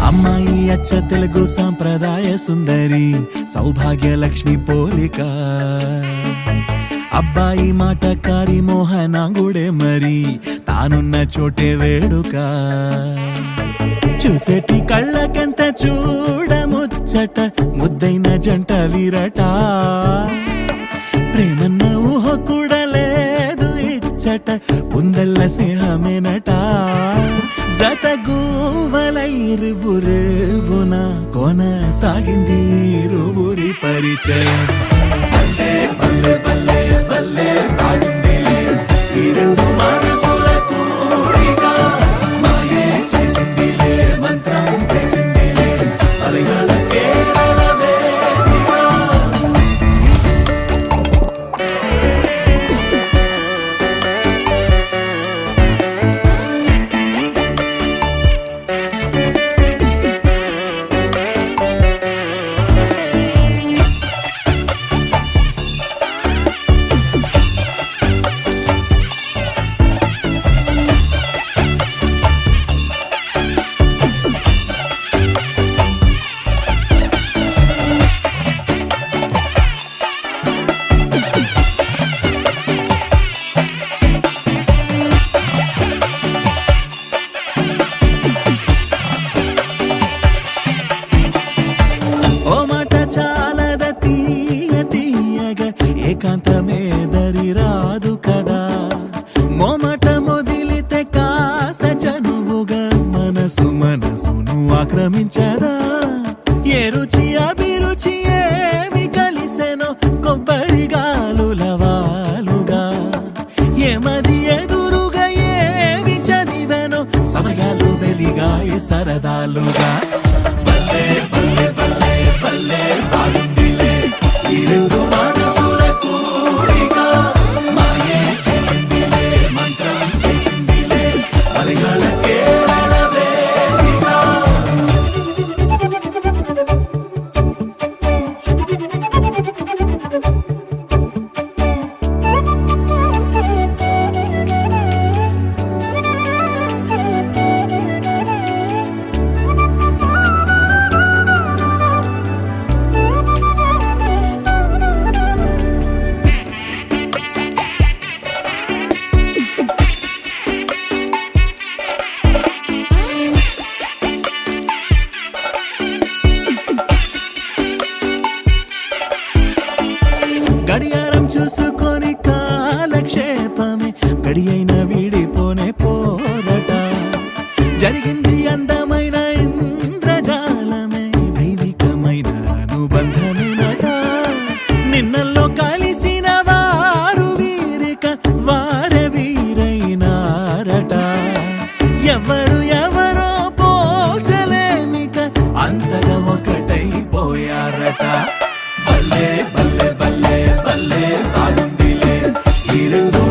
అమ్మాయి అచ్చ తెలుగు సాంప్రదాయ సుందరి సౌభాగ్య లక్ష్మి పోలిక, అబ్బాయి మాటకారి మోహనాంగుడే మరి తానున్న చోటే వేడుక. చూసేటి కళ్ళకెంత చూడముచ్చట ముద్దైన జంట వీరట, ప్రేమన్న ఊహ కూడా లేదు ఇచ్చట ఉందల్ల స్నేహమేనట. జత గూవలైరువురేవున కొనసాగింది ఇరువురి పరిచయం. బల్లే బల్లే బల్లే బల్లే బాగుందిలే ఈ రెండు మనసుల కూడిక, మాయే చేసిందిలే మంత్రం వేసిందిలే అలగల కేరళ వేదిక. ఏకాంతమే దరి రాదు కదా, మొమట మొదిలితే కాస్త చనువుగా మనసు మనసును ఆక్రమించదా. ఏ రుచి అభిరుచి ఏమి కలిసెనో కొబ్బరి గాలుల వాలుగా, ఏమది ఎదురుగా ఏమి చదివెనో సమయాలు వెలిగాయి సరదాలుగా. బల్లే బల్లే బల్లే బల్లే బాగుందిలే ఈ రెండు మనసుల కూడిక, మాయే చేసిందిలే మంత్రం వేసిందిలే అలగల కేరళ వేదిక. గడియారం చూసుకొని కాలక్షేపమే గడి అయిన విడిపోనే పోరట, జరిగింది అందమైన ఇంద్రజాలమే దైవికమైన అనుబంధమేనట. నిన్నల్లో కలిసిన వారు వీరిక వారే వీరైనారట, ఎవరు ఎవరో పోల్చలేమిక అంతగా ఒకటైపోయారట. బల్లే బల్లే బల్లే బల్లే బాగుందిలే ఈ రెండు